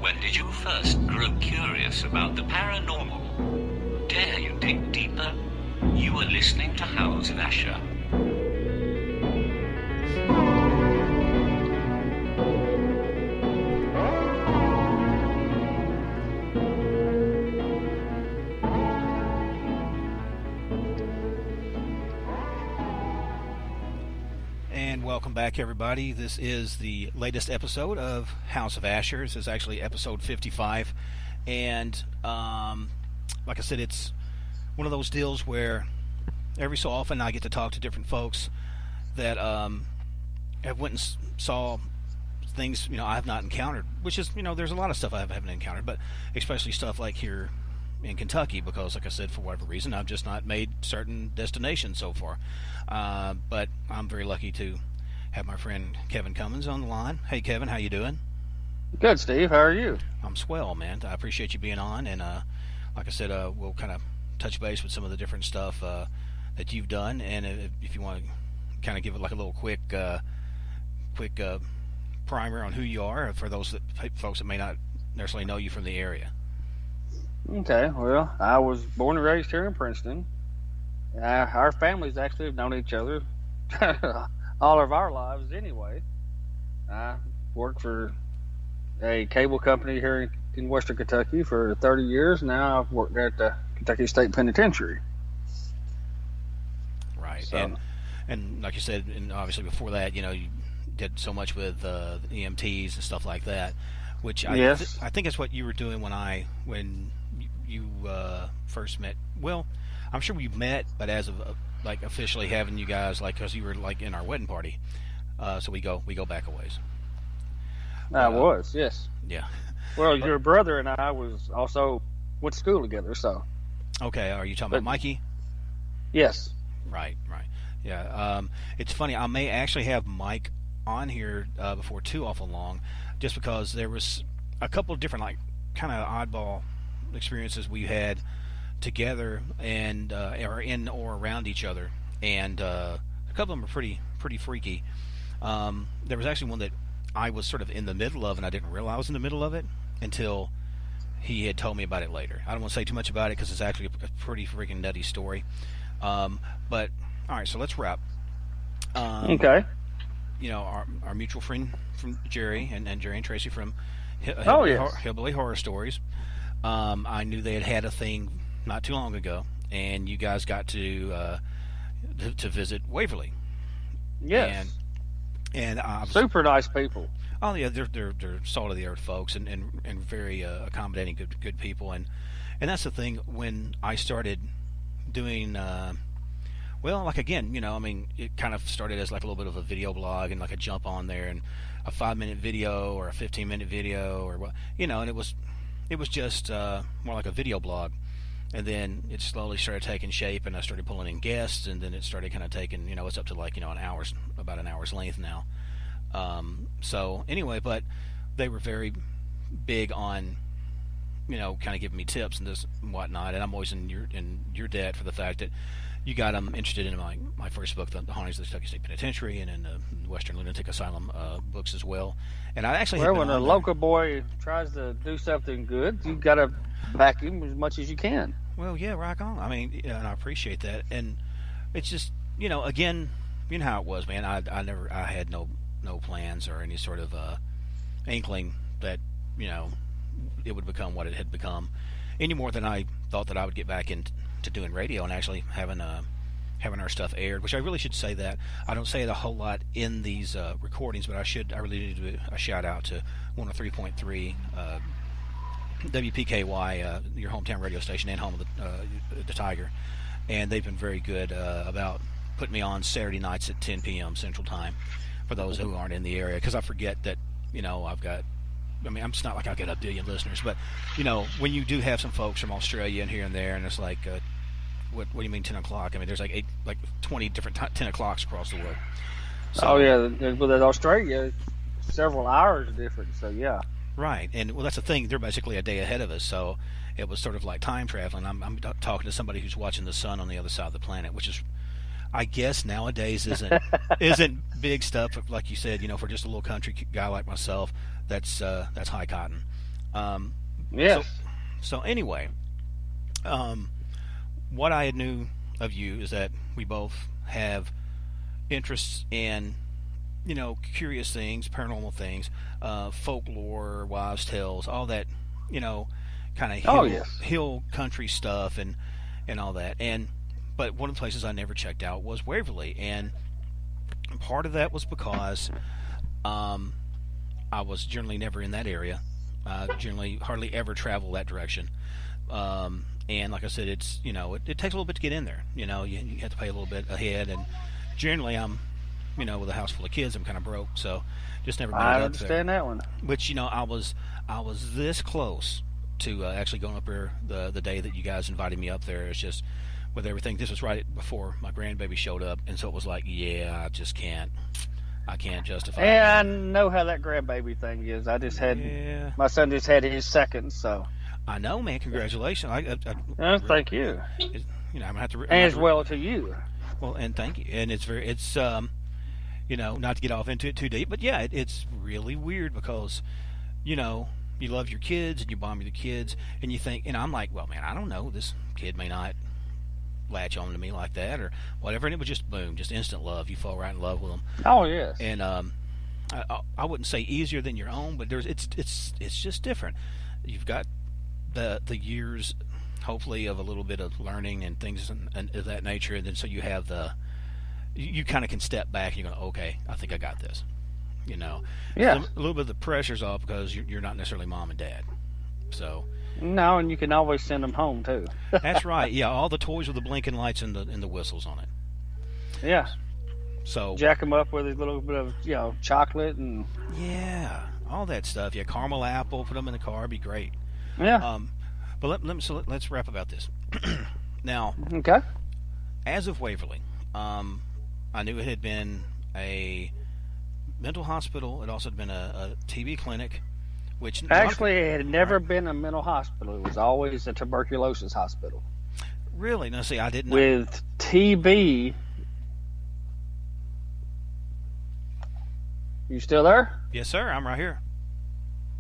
When did you first grow curious about the paranormal? Dare you dig deeper? You are listening to House of Asher. Welcome back, everybody. This is the latest episode of House of Asher. This is actually episode 55, and like I said, it's one of those deals where every so often I get to talk to different folks that have went and saw things I have not encountered, which is there's a lot of stuff I haven't encountered, but especially stuff like here in Kentucky, because like I said, for whatever reason I've just not made certain destinations so far, but I'm very lucky to have my friend Kevin Cummins on the line. Hey Kevin, how you doing? Good, Steve. How are you? I'm swell, man. I appreciate you being on, and like I said, we'll kind of touch base with some of the different stuff that you've done, and if you want to kind of give it like a little quick primer on who you are for those folks that may not necessarily know you from the area. Okay, well, I was born and raised here in Princeton. Our families actually have known each other all of our lives anyway. I worked for a cable company here in Western Kentucky for 30 years. Now I've worked at the Kentucky State Penitentiary. Right. So, and like you said, and obviously before that, you did so much with the EMTs and stuff like that, which I think that's what you were doing when you first met. Well, I'm sure we met, but as of like officially having you guys, like, because you were like in our wedding party, so we go back a ways. I was, yes. Yeah. Well, your brother and I went to school together, so. Okay, are you talking about Mikey? Yes. Right. Yeah. It's funny, I may actually have Mike on here before too awful long, just because there was a couple of different like kind of oddball experiences we had together, and or in or around each other, and a couple of them are pretty freaky. There was actually one that I was sort of in the middle of, and I didn't realize I was in the middle of it until he had told me about it later. I don't want to say too much about it because it's actually a pretty freaking nutty story. But all right, so let's wrap. Okay. Our mutual friend from Jerry and Jerry and Tracy from Hillbilly Horror Stories. I knew they had a thing not too long ago, and you guys got to visit Waverly. Yes. And super nice people. Oh yeah, they're salt of the earth folks, and very accommodating, good people, and that's the thing. When I started doing it kind of started as like a little bit of a video blog and like a jump on there and a 5-minute video or a 15-minute video or what, and it was just more like a video blog. And then it slowly started taking shape, and I started pulling in guests, and then it started kind of taking, it's up to like, about an hour's length now. So anyway, but they were very big on, kind of giving me tips and this and whatnot. And I'm always in your debt for the fact that you got them interested in my first book, The Hauntings of the Kentucky State Penitentiary, and in the Western Lunatic Asylum books as well. And I actually when a local boy tries to do something good, you got to back him as much as you can. Well, yeah, rock on. I mean, and I appreciate that. And it's just, again, you know how it was, man. I had no plans or any sort of inkling that it would become what it had become, any more than I thought that I would get back into doing radio and actually having our stuff aired. Which I really should say that I don't say it a whole lot in these recordings, but I really need to do a shout out to 103.3 WPKY, your hometown radio station and home of the Tiger, and they've been very good about putting me on Saturday nights at 10 p.m. Central Time for those who aren't in the area, because I forget that I've got. I mean, it's not like I've got a billion listeners, but when you do have some folks from Australia and here and there, and it's like, what do you mean 10 o'clock? I mean, there's like 20 different 10 o'clocks across the world. So, oh yeah, with Australia, several hours difference. So yeah. Right, and well, that's the thing. They're basically a day ahead of us, so it was sort of like time traveling. I'm talking to somebody who's watching the sun on the other side of the planet, which is, I guess, nowadays isn't big stuff. Like you said, for just a little country guy like myself, that's high cotton. Yes. So anyway, what I knew of you is that we both have interests in, curious things, paranormal things, folklore, wives' tales, all that, kind of hill country stuff and all that. But one of the places I never checked out was Waverly, and part of that was because I was generally never in that area. Generally hardly ever travel that direction. And like I said, it's, it takes a little bit to get in there. You have to pay a little bit ahead, and generally I'm, with a house full of kids, I'm kind of broke, so just never made it up there. I understand that one. Which, I was this close to actually going up there the day that you guys invited me up there. It's just with everything. This was right before my grandbaby showed up, and so it was like, yeah, I can't justify it. Yeah, I know how that grandbaby thing is. I just had my son just had his second, so. I know, man. Congratulations. Thank you. I'm gonna have to. As well to you. Well, and thank you. And it's not to get off into it too deep, but yeah, it's really weird because, you love your kids and you bond with your kids, and you think, and I'm like, well, man, I don't know, this kid may not latch on to me like that or whatever, and it was just boom, just instant love. You fall right in love with them. Oh yes. And I wouldn't say easier than your own, but it's just different. You've got the years, hopefully, of a little bit of learning and things and of that nature, and then so you have you kind of can step back and you go, okay, I think I got this. Yeah. So a little bit of the pressure's off because you're not necessarily mom and dad. So. No, and you can always send them home too. That's right. Yeah, all the toys with the blinking lights and the whistles on it. Yeah. So jack them up with a little bit of chocolate and. Yeah, all that stuff. Yeah, caramel apple. Put them in the car. It'd be great. Yeah. But let's wrap about this. Now. Okay. As of Waverly, I knew it had been a mental hospital. It also had been a TB clinic, which actually it had never been a mental hospital. It was always a tuberculosis hospital. Really? No, see, I didn't know. With TB. You still there? Yes, sir. I'm right here.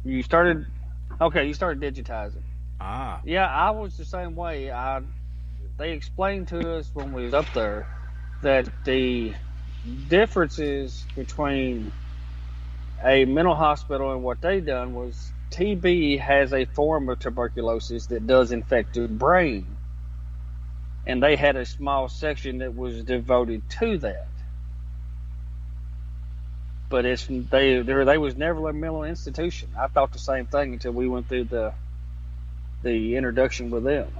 You started digitizing. Ah. Yeah, I was the same way. They explained to us when we was up there that the differences between a mental hospital and what they done was TB has a form of tuberculosis that does infect the brain, and they had a small section that was devoted to that. But they was never a mental institution. I thought the same thing until we went through the introduction with them.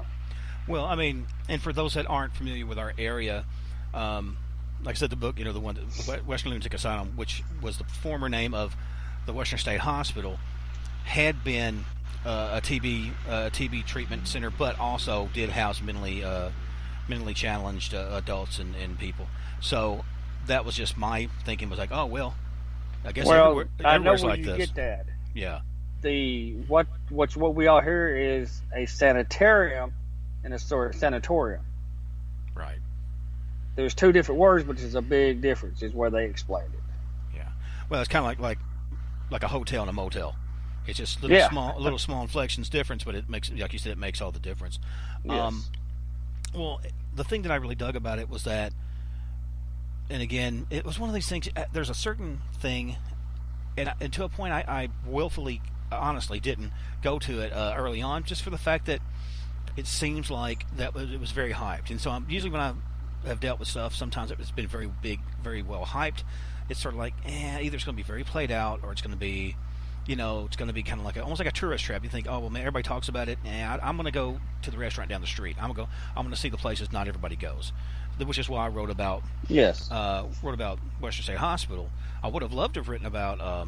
Well, I mean, and for those that aren't familiar with our area, like I said, the book, the one, Western Lunatic Asylum, which was the former name of the Western State Hospital, had been a TB treatment center, but also did house mentally challenged adults and people. So that was just my thinking. Was like, oh well, I guess everywhere's I know where like you this. get that. Yeah. What we all hear is a sanitarium and a sanatorium. Right. There's two different words, but there's a big difference. Is where they explained it. Yeah. Well, it's kind of like a hotel and a motel. It's just little small inflections difference, but it makes, like you said, it makes all the difference. Yes. Well, the thing that I really dug about it was that, and again, it was one of these things. There's a certain thing, and to a point, I willfully, honestly, didn't go to it early on, just for the fact that it seems like it was very hyped. And so usually when I have dealt with stuff, sometimes it's been very big, very well hyped. It's sort of like, either it's going to be very played out, or it's going to be, it's going to be kind of like almost like a tourist trap. You think, oh well, man, everybody talks about it. I'm going to go to the restaurant down the street. I'm going to see the places not everybody goes, which is why I wrote about Western State Hospital. I would have loved to have written about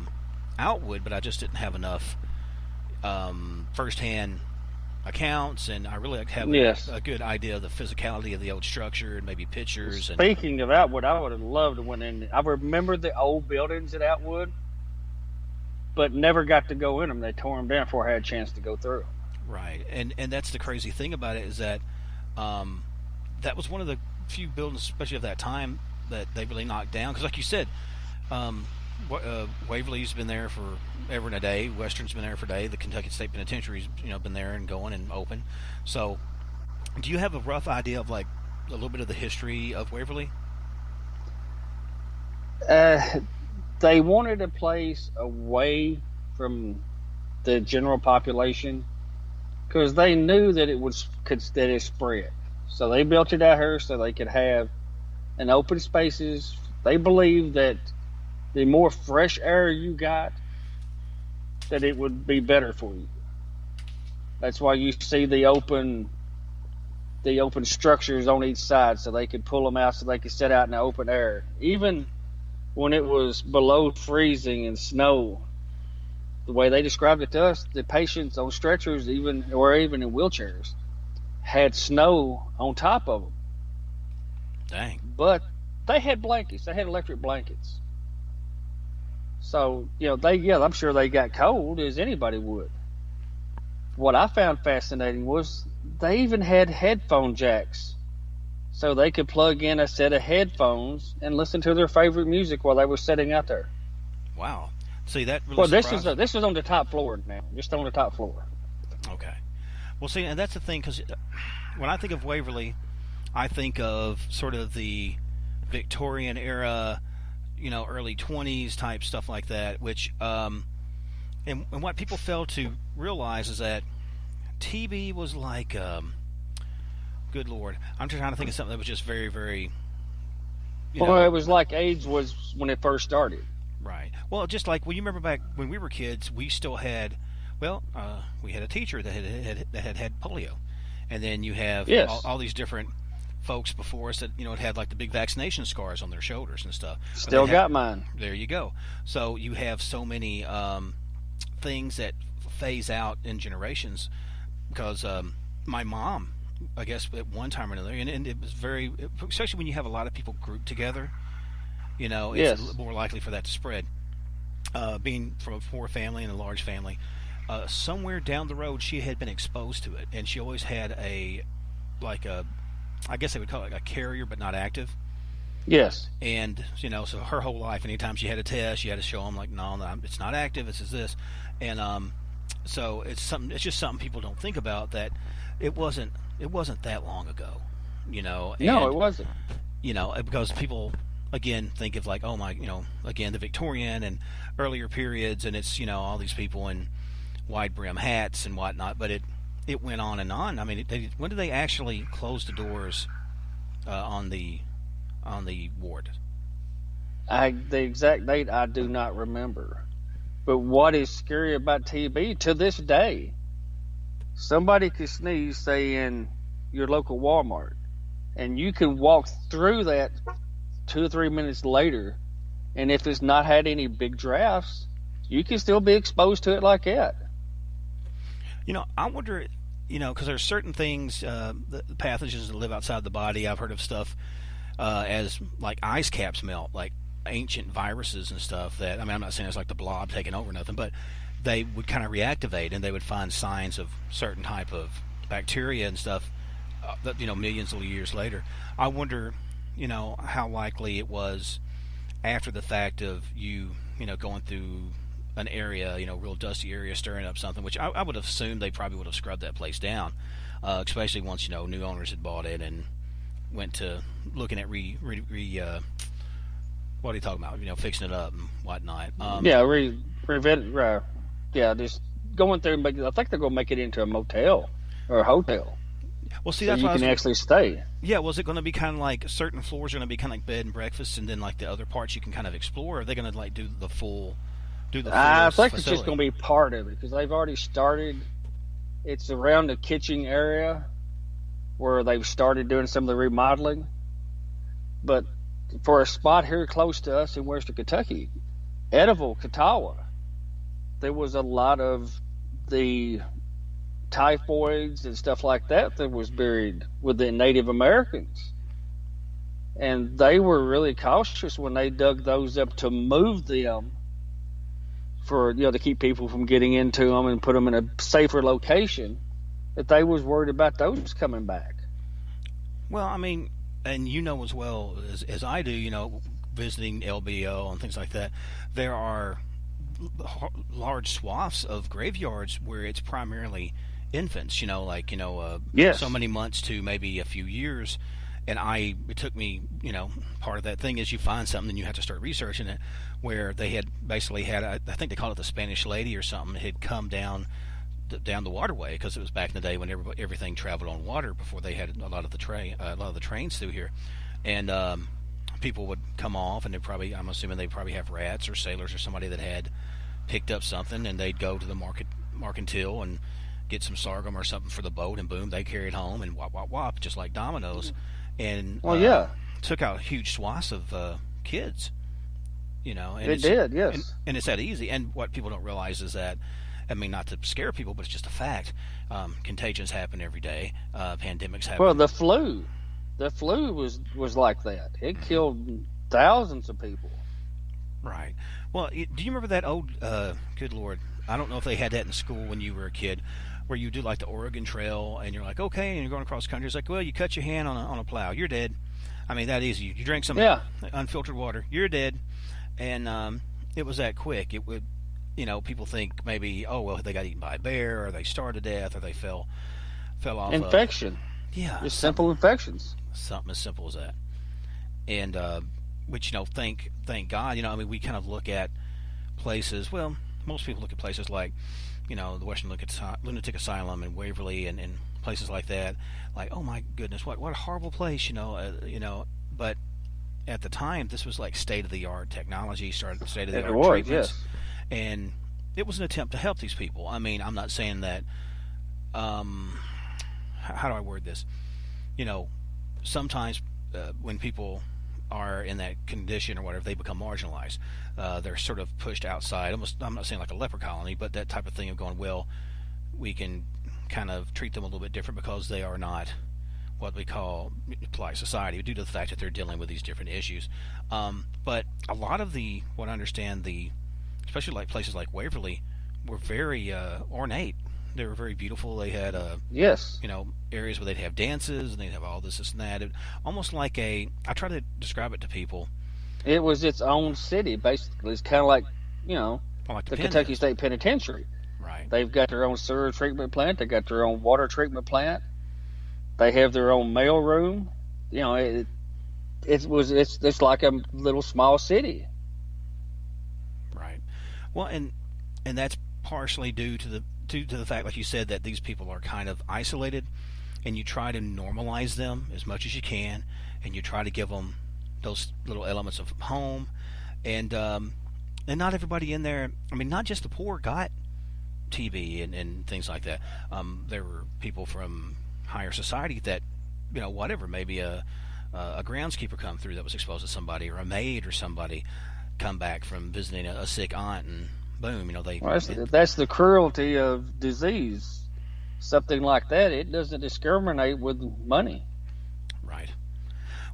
Outwood, but I just didn't have enough firsthand accounts, and I really have a good idea of the physicality of the old structure and maybe pictures. Speaking of Outwood, I would have loved to went in. I remember the old buildings at Outwood, but never got to go in them. They tore them down before I had a chance to go through them. Right, and that's the crazy thing about it is that that was one of the few buildings, especially of that time, that they really knocked down. Because like you said, Waverly's been there for ever and a day. Western's been there for a day. The Kentucky State Penitentiary's been there and going and open. So, do you have a rough idea of like a little bit of the history of Waverly? They wanted a place away from the general population because they knew that it spread. So they built it out here so they could have an open spaces. They believed that the more fresh air you got, that it would be better for you. That's why you see the open structures on each side, so they could pull them out so they could sit out in the open air. Even when it was below freezing and snow, the way they described it to us, the patients on stretchers, even in wheelchairs, had snow on top of them. Dang. But they had blankets. They had electric blankets. So, I'm sure they got cold as anybody would. What I found fascinating was they even had headphone jacks. So they could plug in a set of headphones and listen to their favorite music while they were sitting out there. Wow. See, that really surprised me. This is on the top floor now. Just on the top floor. Okay. Well, see, and that's the thing, because when I think of Waverly, I think of sort of the Victorian era, early 20s type stuff like that, which, and what people fail to realize is that TB was like, good Lord, I'm just trying to think of something that was just very, very, it was like AIDS was when it first started. Right. Well, just like, you remember back when we were kids, we still had, we had a teacher that had polio. And then you have all these different folks before us that, had like the big vaccination scars on their shoulders and stuff. Still got mine. There you go. So you have so many things that phase out in generations because my mom, I guess, at one time or another, and it was especially when you have a lot of people grouped together, it's more likely for that to spread. Being from a poor family and a large family, somewhere down the road she had been exposed to it, and she always had I guess they would call it a carrier, but not active. Yes. And so her whole life, anytime she had a test, she had to show them like, no, it's not active. It's this, and so it's something. It's just something people don't think about, that it wasn't that long ago, No, it wasn't. Because people again think of like, oh my, again the Victorian and earlier periods, and it's all these people in wide brim hats and whatnot, but it went on and on. I mean, when did they actually close the doors on the ward? The exact date I do not remember. But what is scary about TB to this day, somebody could sneeze, say, in your local Walmart, and you can walk through that 2 or 3 minutes later, and if it's not had any big drafts, you can still be exposed to it like that. I wonder, because there's certain things, the pathogens that live outside the body. I've heard of stuff as like ice caps melt, like ancient viruses and stuff that, I'm not saying it's like the blob taking over nothing, but they would kind of reactivate and they would find signs of certain type of bacteria and stuff that, millions of years later. I wonder, how likely it was after the fact of you going through an area, real dusty area, stirring up something, which I would have assumed they probably would have scrubbed that place down, especially once, new owners had bought it and went to looking at what are you talking about? Fixing it up and whatnot. Just going through and I think they're going to make it into a motel or a hotel. Well, see, so that's you can actually stay. Yeah, was it going to be kind of like certain floors are going to be kind of like bed and breakfast, and then like the other parts you can kind of explore? Or are they going to like do the full? I think it's just going to be part of it because they've already started. It's around the kitchen area where they've started doing some of the remodeling. But for a spot here close to us in Western Kentucky, Ediville, Catawba, there was a lot of the typhoids and stuff like that was buried with the Native Americans. And they were really cautious when they dug those up to move them for, to keep people from getting into them and put them in a safer location, that they was worried about those coming back. Well, and as well as I do, visiting LBO and things like that, there are large swaths of graveyards where it's primarily infants, Yes. so many months to maybe a few years. And it took me, part of that thing is you find something and you have to start researching it, where they had basically had, I think they called it the Spanish Lady or something, had come down the waterway, because it was back in the day when everything traveled on water before they had a lot of the trains through here. And people would come off, and I'm assuming they probably have rats or sailors or somebody that had picked up something, and they'd go to the mercantile and get some sorghum or something for the boat, and boom, they carry it home, and wop wop wop, just like dominoes. And took out huge swaths of kids, and it did, yes. And it's that easy. And what people don't realize is that, I mean, not to scare people, but it's just a fact. Contagions happen every day. Pandemics happen. Well, the flu was like that. It killed thousands of people. Right. Well, do you remember that old? Good Lord, I don't know if they had that in school when you were a kid, where you do like the Oregon Trail, and you're like, okay, and you're going across country. It's like, well, you cut your hand on a plow, you're dead. I mean, that easy. You drink some unfiltered water, you're dead. And it was that quick. It would, people think maybe, oh well, they got eaten by a bear, or they starved to death, or they fell off. Infection. Just simple infections. Something as simple as that. And which thank God. I mean, we kind of look at places. Well, most people look at places like, the Western Lunatic Asylum and Waverly and places like that, like, oh my goodness, what a horrible place, But at the time, this was like state of the art technology, state of the art treatments, yes. And it was an attempt to help these people. I mean, I'm not saying that. How do I word this? Sometimes when people are in that condition or whatever, they become marginalized. They're sort of pushed outside. Almost, I'm not saying like a leper colony, but that type of thing of going, well, we can kind of treat them a little bit different because they are not what we call polite society, due to the fact that they're dealing with these different issues. But a lot of what I understand, especially like places like Waverly, were very ornate. They were very beautiful. They had areas where they'd have dances, and they'd have all this and that. Almost like I try to describe it to people. It was its own city, basically. It's kind of like, like the Kentucky State Penitentiary. Right. They've got their own sewer treatment plant. They got their own water treatment plant. They have their own mail room. It's like a little small city. Right. Well, and that's partially due to the fact, like you said, that these people are kind of isolated, and you try to normalize them as much as you can, and you try to give them those little elements of home, and not everybody in there. I mean, not just the poor got TB and things like that. There were people from higher society that, whatever, maybe a groundskeeper come through that was exposed to somebody, or a maid or somebody come back from visiting a sick aunt, and boom, that's the cruelty of disease. Something like that, it doesn't discriminate with money. Right.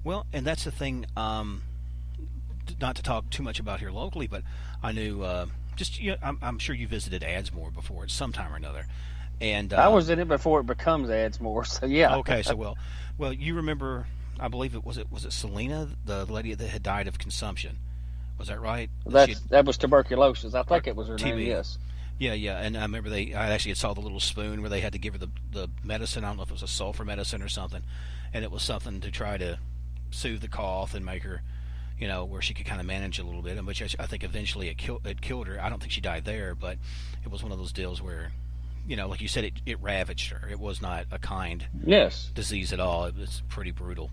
Well, and that's the thing. Not to talk too much about here locally, but I knew I'm sure you visited Adsmore before at some time or another, and I was in it before it becomes Adsmore. So yeah. Okay, so well, you remember? I believe it was Selena, the lady that had died of consumption. Was that right? That was tuberculosis. I think it was her TB. name. Yes. Yeah, and I remember I actually saw the little spoon where they had to give her the medicine. I don't know if it was a sulfur medicine or something, and it was something to try to soothe the cough and make her, where she could kind of manage a little bit. And which I think eventually it killed her. I don't think she died there, but it was one of those deals where, like you said, it ravaged her. It was not a kind disease at all. It was pretty brutal,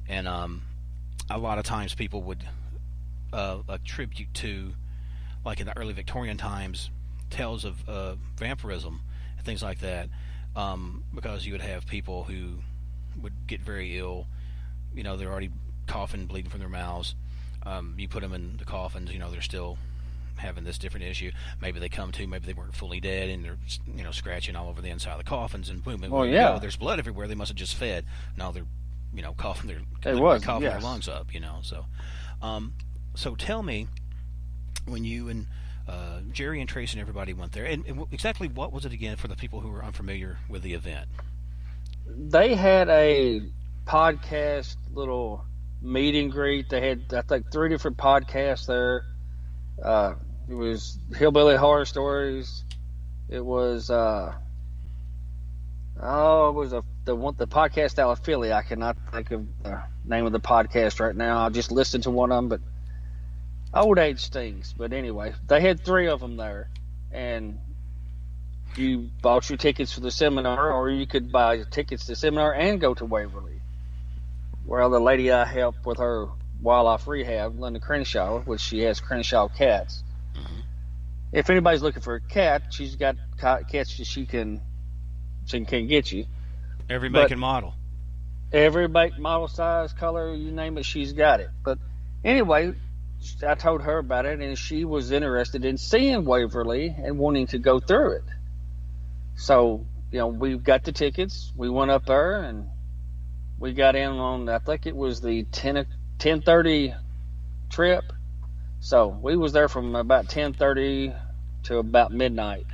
and a lot of times people would attribute to, like in the early Victorian times, tales of vampirism and things like that, because you would have people who would get very ill. They're already coughing, bleeding from their mouths. You put them in the coffins, they're still having this different issue. Maybe they come to, maybe they weren't fully dead, and they're scratching all over the inside of the coffins, and boom, there's blood everywhere. They must have just fed. No, they're coughing their lungs up. So tell me, when you and Jerry and Trace and everybody went there, and exactly what was it again for the people who were unfamiliar with the event? They had a podcast little meet and greet. They had, I think, 3 different podcasts there. It was Hillbilly Horror Stories. It was the podcast out of Philly. I cannot think of the name of the podcast right now. I just listened to one of them, but old age stings. But anyway, they had 3 of them there, and you bought your tickets for the seminar, or you could buy tickets to the seminar and go to Waverly. Well, the lady I helped with her wildlife rehab, Linda Crenshaw, which she has Crenshaw cats. Mm-hmm. If anybody's looking for a cat, she's got cats that she can get you. Every make and model. Every make, model, size, color, you name it, she's got it. But anyway, I told her about it, and she was interested in seeing Waverly and wanting to go through it. So, we got the tickets. We went up there, and we got in on, I think it was the 10:30 trip. So we was there from about 10:30 to about midnight.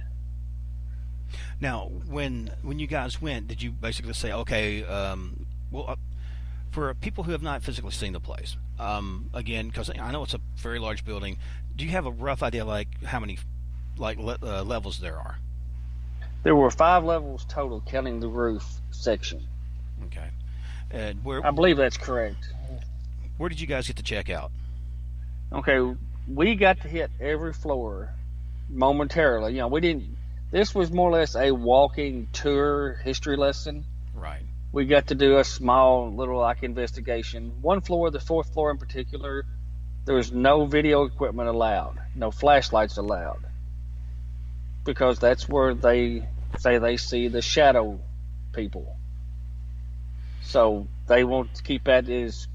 Now, when you guys went, did you basically say, okay, for people who have not physically seen the place, again, because I know it's a very large building, do you have a rough idea like how many levels there are? There were 5 levels total, counting the roof section. Okay. And I believe that's correct. Where did you guys get to check out? Okay, we got to hit every floor momentarily. We didn't. This was more or less a walking tour history lesson. Right. We got to do a small little investigation. One floor, the 4th floor in particular, there was no video equipment allowed, no flashlights allowed, because that's where they say they see the shadow people. So they want to keep that as,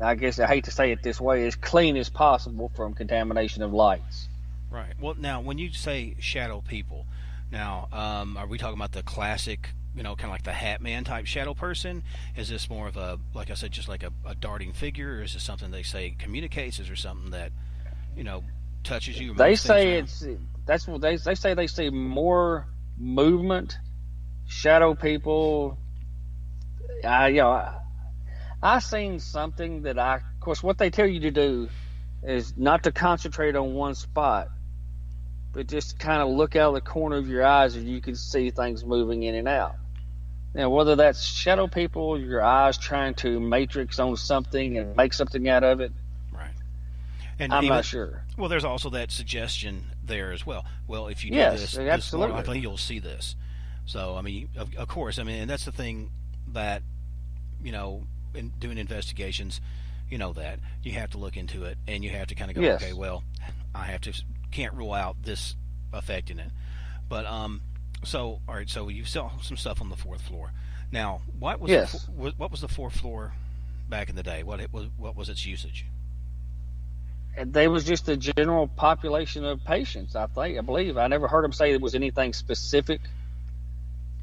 I guess I hate to say it this way, as clean as possible from contamination of lights. Right. Well, now, when you say shadow people, now, are we talking about the classic, kind of like the Hat Man type shadow person? Is this more of a, like I said, just like a darting figure, or is this something they say communicates? Is there something that, touches you? They say that's what they say. They see more movement, shadow people. I seen something that of course, what they tell you to do is not to concentrate on one spot, but just kind of look out of the corner of your eyes and you can see things moving in and out. Now, whether that's shadow people, your eyes trying to matrix on something and make something out of it, right? And I'm not sure. Well, there's also that suggestion there as well. Well, if you do this more likely you'll see this. So, I mean, of course, and that's the thing that, in doing investigations, that you have to look into it and you have to kind of go, okay, well, can't rule out this affecting it. But so all right, so you saw some stuff on the 4th floor. Now, what was the 4th floor back in the day? What was its usage? They was just a general population of patients. I believe. I never heard them say it was anything specific.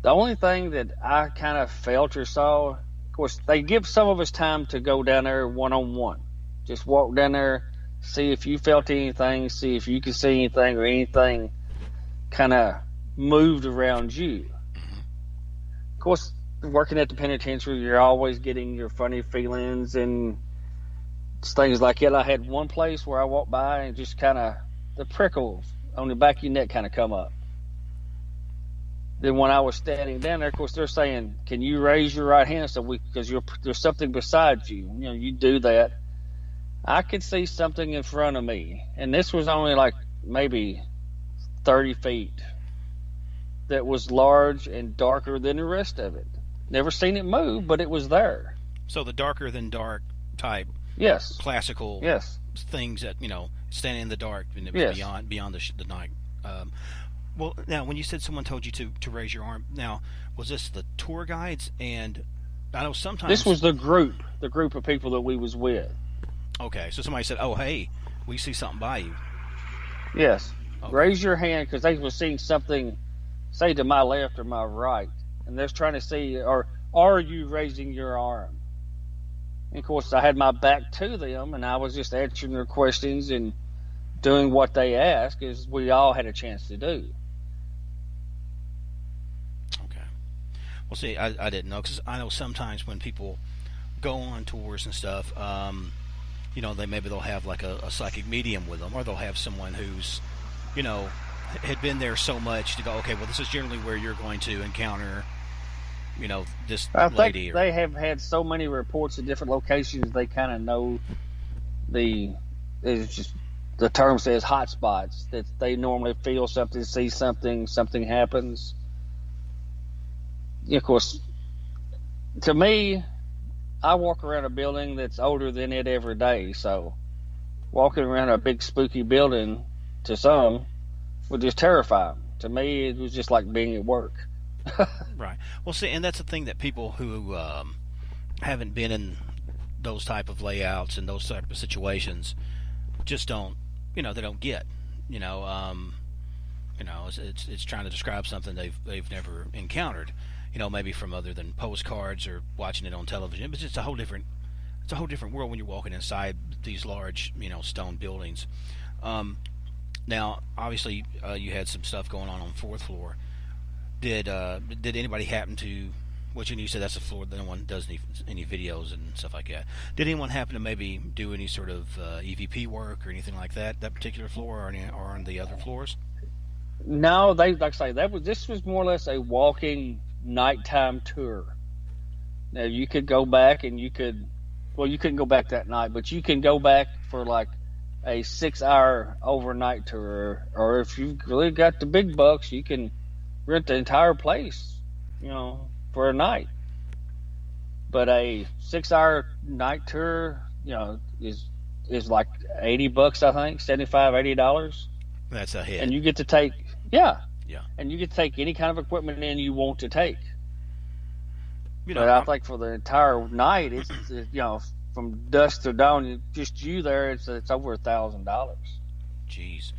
The only thing that I kind of felt or saw, of course, they give some of us time to go down there one-on-one. Just walk down there, see if you felt anything, see if you could see anything or anything kind of moved around you. Mm-hmm. Of course, working at the penitentiary, you're always getting your funny feelings and things like that. I had one place where I walked by and just kind of the prickles on the back of your neck kind of come up. Then when I was standing down there, of course, they're saying, "Can you raise your right hand?" So because there's something beside you. You do that. I could see something in front of me, and this was only like maybe 30 feet. That was large and darker than the rest of it. Never seen it move, but it was there. So the darker than dark type, classical, things that standing in the dark and it was beyond the night. Well, now, when you said someone told you to raise your arm, now, was this the tour guides? And I know sometimes... This was the group of people that we was with. Okay, so somebody said, "Oh, hey, we see something by you." Yes. Okay. Raise your hand, because they was seeing something, say, to my left or my right. And they're trying to see, or are you raising your arm? And, of course, I had my back to them, and I was just answering their questions and doing what they asked, as we all had a chance to do. Well, see, I didn't know, because I know sometimes when people go on tours and stuff, you know, they'll have like a psychic medium with them, or they'll have someone who's, you know, had been there so much to go, okay, well, this is generally where you're going to encounter, you know, this lady. They have had so many reports at different locations, they kind of know it's just, the term says hot spots, that they normally feel something, see something, something happens. Of course, to me, I walk around a building that's older than it every day, so walking around a big spooky building to some would just terrify them. To me, it was just like being at work. Right. Well, see, and that's the thing that people who haven't been in those type of layouts and those type of situations just don't, you know, they don't get. You know, it's trying to describe something they've never encountered. You know, maybe from other than postcards or watching it on television. But it's a whole different world when you're walking inside these large, you know, stone buildings. Now, obviously, you had some stuff going on 4th floor. Did anybody happen to? Which you said that's the floor that no one does any videos and stuff like that. Did anyone happen to maybe do any sort of EVP work or anything like that particular floor, or on the other floors? No, like I say, this was more or less a walking nighttime tour. Now you could go back and you couldn't go back that night, but you can go back for like a 6-hour overnight tour, or if you've really got the big bucks, you can rent the entire place, you know, for a night. But a 6-hour night tour, you know, is like $80, I think, $75-$80. That's a hit. And you get to take, yeah. And you get to take any kind of equipment in you want to take. You know, but I think for the entire night, it's you know, from dusk to dawn, just you there, it's over $1,000. Jeez.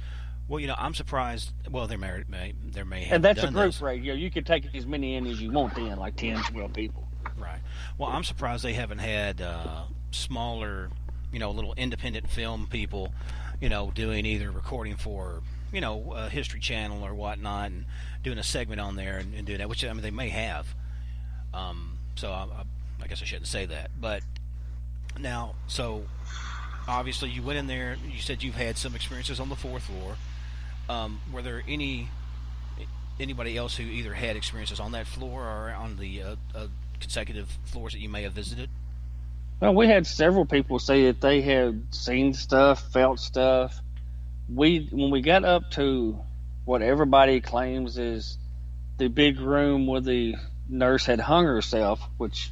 Well, you know, I'm surprised. Well, there may have. And that's done a group this. rate. You know, you can take as many in as you want in, like 10, 12 people. Right. Well, I'm surprised they haven't had smaller, you know, little independent film people, you know, doing either recording for, you know, History Channel or whatnot, and doing a segment on there and doing that. Which, I mean, they may have. So I guess I shouldn't say that. But now, so obviously you went in there. You said you've had some experiences on the 4th floor. Were there anybody else who either had experiences on that floor or on the consecutive floors that you may have visited? Well, we had several people say that they had seen stuff, felt stuff. When we got up to what everybody claims is the big room where the nurse had hung herself, which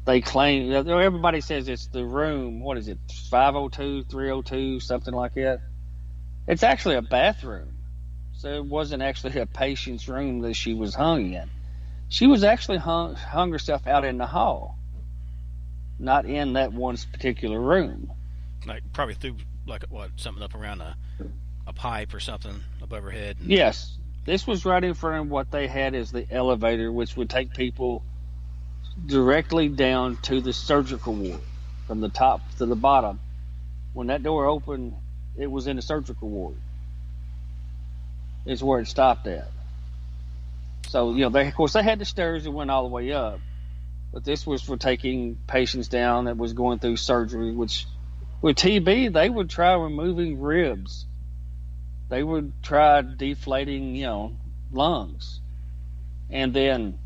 they claim, everybody says it's the room, what is it, 502, 302, something like that. It's actually a bathroom. So it wasn't actually a patient's room that she was hung in. She was actually hung herself out in the hall, not in that one particular room. Like probably through like what, something up around a pipe or something above her head. Yes. This was right in front of what they had as the elevator, which would take people directly down to the surgical ward from the top to the bottom. When that door opened, it was in the surgical ward. Is where it stopped at. So, you know, of course they had the stairs that went all the way up, but this was for taking patients down that was going through surgery, which with TB, they would try removing ribs. They would try deflating, you know, lungs, and then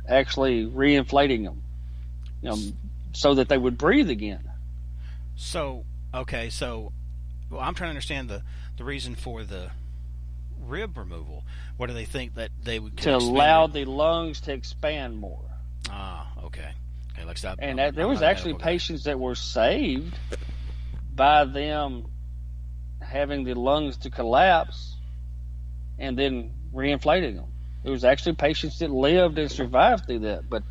actually reinflating them, you know, so that they would breathe again. So, okay, so well, I'm trying to understand the reason for the rib removal. What do they think that they would to allow the lungs to expand more? Ah, okay. Okay, like that. And there was actually patients that were saved by them having the lungs to collapse and then reinflating them. There was actually patients that lived and survived through that. But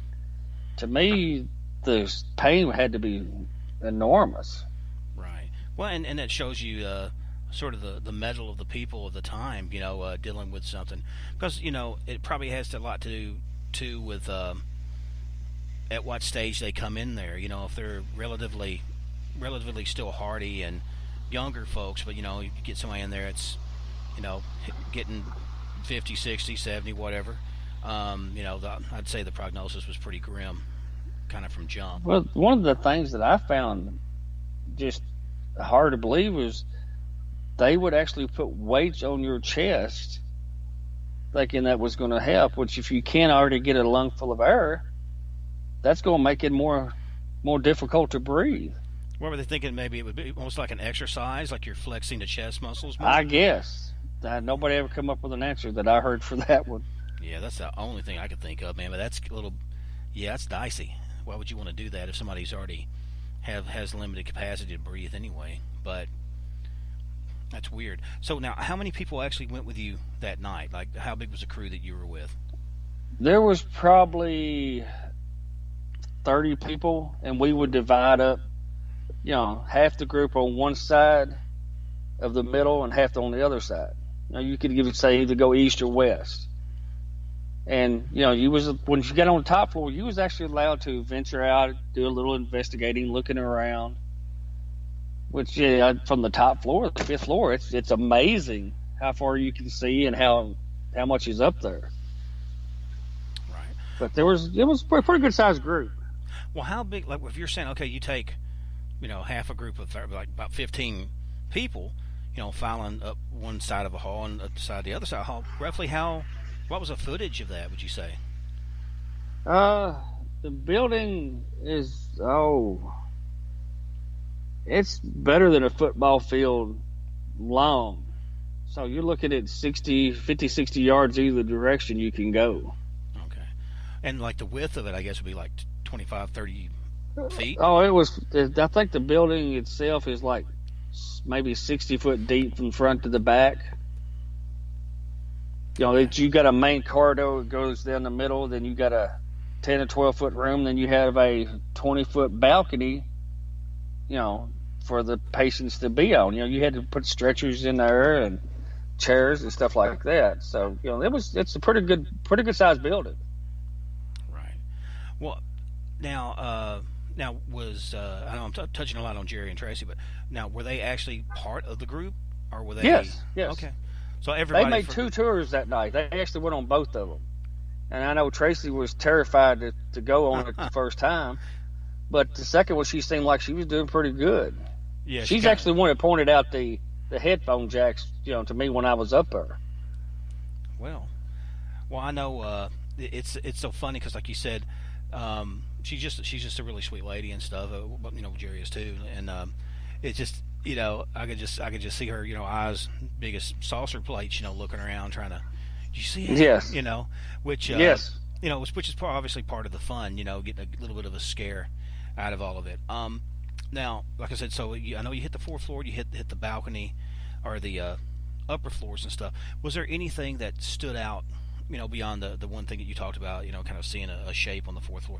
to me, the pain had to be enormous. Right. Well, and that shows you sort of the mettle of the people of the time, you know, dealing with something. Because, you know, it probably has a lot to do with at what stage they come in there. You know, if they're relatively still hardy and younger folks, but, you know, you get somebody in there, it's, you know, getting 50, 60, 70, whatever. You know, I'd say the prognosis was pretty grim. kind of from jump. Well, one of the things that I found just hard to believe was they would actually put weights on your chest, thinking that was going to help. Which, if you can't already get a lung full of air, that's going to make it more difficult to breathe. What were they thinking? Maybe it would be almost like an exercise, like you're flexing the chest muscles more? I guess. Nobody ever come up with an answer that I heard for that one. Yeah, that's the only thing I could think of, man. But that's a little, that's dicey. Why would you want to do that if somebody's already has limited capacity to breathe anyway? But that's weird. So now, how many people actually went with you that night? Like, how big was the crew that you were with? There was probably 30 people, and we would divide up, half the group on one side of the middle and half on the other side. You could either go east or west. And, when you got on the top floor, you was actually allowed to venture out, do a little investigating, looking around. Which, from the top floor, the fifth floor, it's amazing how far you can see and how much is up there. Right. But it was a pretty good sized group. Well, how big? Like, if you're saying, okay, you take, half a group of like about 15 people, filing up one side of a hall and up the other side of the hall. Roughly, what was the footage of that? Would you say? The building is it's better than a football field long. So you're looking at 50, 60 yards either direction you can go. Okay. And like the width of it, I guess, would be like 25, 30 feet? I think the building itself is like maybe 60 foot deep from front to the back. You got a main corridor that goes down the middle, then you got a 10 or 12 foot room, then you have a 20 foot balcony, for the patients to be on. You had to put stretchers in there and chairs and stuff like that. So, it's a pretty good sized building. Right. Well, now was I know I'm touching a lot on Jerry and Tracy, but now were they actually part of the group, or were they? Yes. Okay. So everybody. They made 2 tours that night. They actually went on both of them, and I know Tracy was terrified to go on it the first time, but the second one she seemed like she was doing pretty good. Yeah, she's actually the one that pointed out the headphone jacks, to me when I was up there. Well, I know it's so funny because, like you said, she's just a really sweet lady and stuff. But Jerry is too, and it's just I could just see her eyes big as saucer plates, looking around trying to. Do you see it? Yes. Which yes. Which is obviously part of the fun. Getting a little bit of a scare out of all of it. Now, like I said, so I know you hit the 4th floor, you hit the balcony, or the upper floors and stuff. Was there anything that stood out, beyond the one thing that you talked about, kind of seeing a shape on the 4th floor?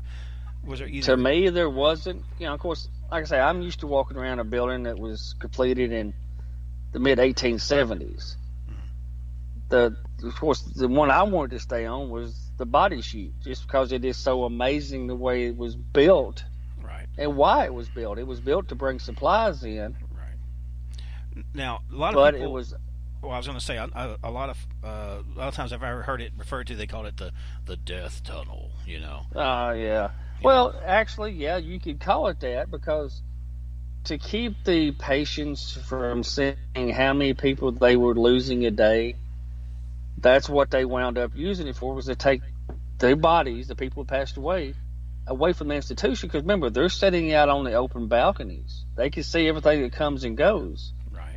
Was there either? To me, there wasn't. Of course, like I say, I'm used to walking around a building that was completed in the mid 1870s. Mm-hmm. Of course, the one I wanted to stay on was the body chute, just because it is so amazing the way it was built. And why it was built. It was built to bring supplies in. Right. Now, a lot of people. It was. Well, I was going to say a lot of times I've ever heard it referred to. They called it the death tunnel. Yeah. Well, actually, yeah, you could call it that because to keep the patients from seeing how many people they were losing a day, that's what they wound up using it for. Was to take their bodies, the people who passed away from the institution, because remember, they're sitting out on the open balconies. They can see everything that comes and goes. Right.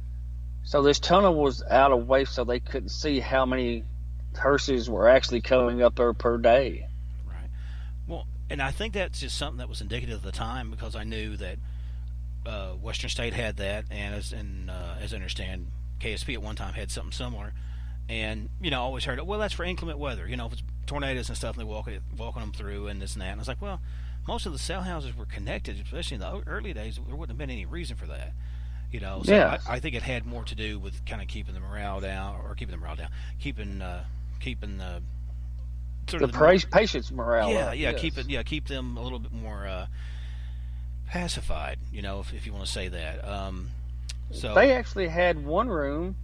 So this tunnel was out of way, so they couldn't see how many hearses were actually coming up there per day. Right. Well, and I think that's just something that was indicative of the time, because I knew that Western State had that, and as I understand, KSP at one time had something similar. And I always heard, well, that's for inclement weather. If it's tornadoes and stuff, and they're walking them through and this and that. And I was like, well, most of the cell houses were connected, especially in the early days. There wouldn't have been any reason for that. So yeah. I think it had more to do with kind of keeping the morale down, keeping sort of the patient's morale. Yeah, up. Yeah, yes. keep them a little bit more pacified. If you want to say that. So they actually had one room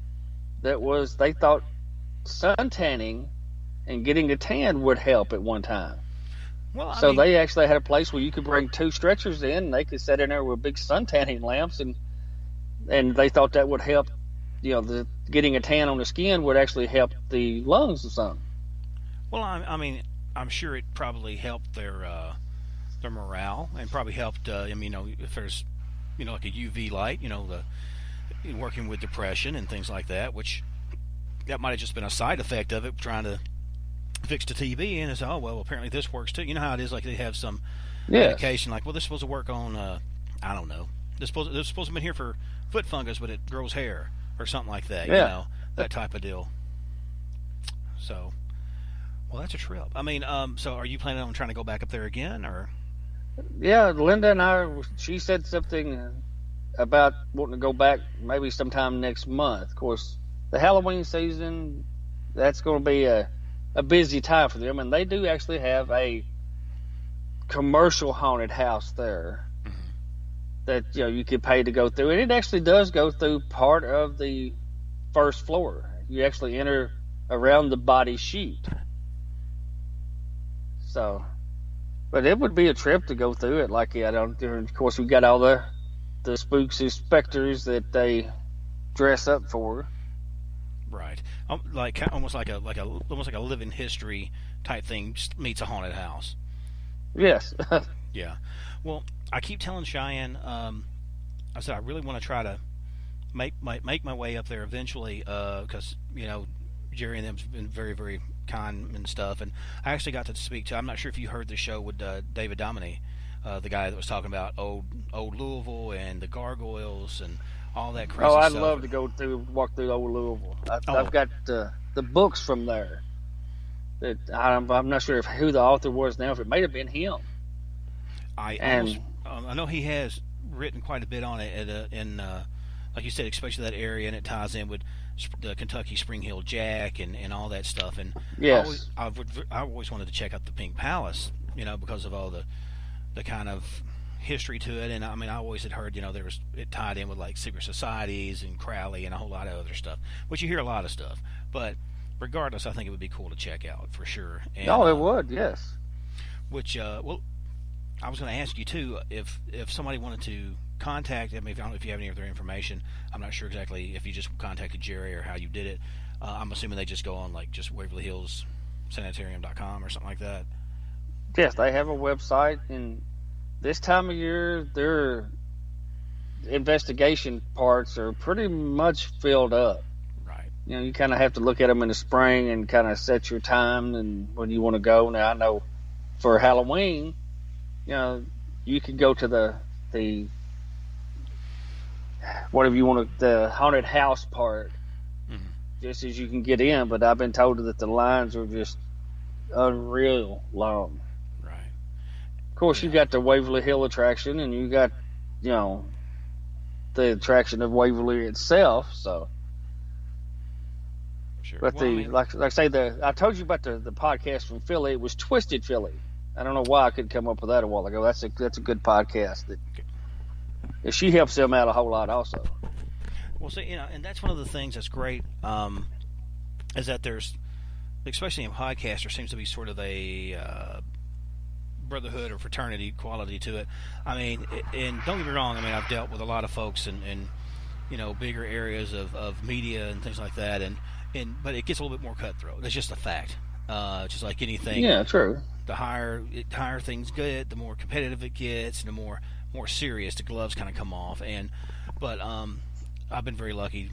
that was, they thought sun tanning and getting a tan would help at one time. Well, I So mean, they actually had a place where you could bring 2 stretchers in, and they could sit in there with big sun tanning lamps, and they thought that would help. The getting a tan on the skin would actually help the lungs or something. well, I mean, I'm sure it probably helped their morale and probably helped. I mean, if there's, like a UV light, the working with depression and things like that, which that might have just been a side effect of it, trying to fix the TV, and it's, oh well, apparently this works too. You know how it is, like they have some Yes. medication, like, well, this is supposed to work on, I don't know, this supposed to have been here for foot fungus, but it grows hair or something like that. Yeah. That type of deal. So, well, that's a trip. I mean, so are you planning on trying to go back up there again, or? Yeah, Linda and I, she said something about wanting to go back maybe sometime next month. Of course, the Halloween season, that's going to be a busy time for them, and they do actually have a commercial haunted house there that you could pay to go through, and it actually does go through part of the first floor. You actually enter around the body chute. So, but it would be a trip to go through it. Like, of course, we got all the spooks and specters that they dress up for. Right, like almost like a living history type thing meets a haunted house. Yes. Yeah. Well, I keep telling Cheyenne, I said I really want to try to make my way up there eventually, because Jerry and them's been very, very kind and stuff, and I actually got to speak to. I'm not sure if you heard the show with David Domine, the guy that was talking about old Louisville and the gargoyles and all that crazy stuff. Oh, I'd love to walk through old Louisville. I've got the books from there. That I'm not sure who the author was now. If it may have been him. I know he has written quite a bit on it, like you said, especially that area, and it ties in with the Kentucky Spring Hill Jack and all that stuff. And yes, I always wanted to check out the Pink Palace, because of all the kind of history to it. And I mean, I always had heard, it tied in with like secret societies and Crowley and a whole lot of other stuff, which you hear a lot of stuff. But regardless, I think it would be cool to check out for sure. And, it would, yes. Which, well, I was going to ask you too, if somebody wanted to contact, I don't know if you have any of their information. I'm not sure exactly if you just contacted Jerry or how you did it. I'm assuming they just go on like just Waverly Hills Sanitarium.com or something like that. Yes, they have a website, and this time of year, their investigation parts are pretty much filled up. Right. You kind of have to look at them in the spring and kind of set your time and when you want to go. Now, I know for Halloween, you could go to the whatever you want to, the haunted house part, just as you can get in. But I've been told that the lines are just unreal long. Right. Of course, you got the Waverly Hill attraction, and you got the attraction of Waverly itself. So, Sure. but Well, like I say, I told you about the podcast from Philly. It was Twisted Philly. I don't know why I couldn't come up with that a while ago. That's a good podcast. That she helps them out a whole lot also. Well, see, and that's one of the things that's great, is that there's, especially in podcasts, there seems to be sort of a brotherhood or fraternity quality to it. I mean, and don't get me wrong. I mean, I've dealt with a lot of folks in bigger areas of media and things like that, but it gets a little bit more cutthroat. It's just a fact. Just like anything. Yeah, true. The higher things get, the more competitive it gets, and the more serious the gloves kind of come off. But I've been very lucky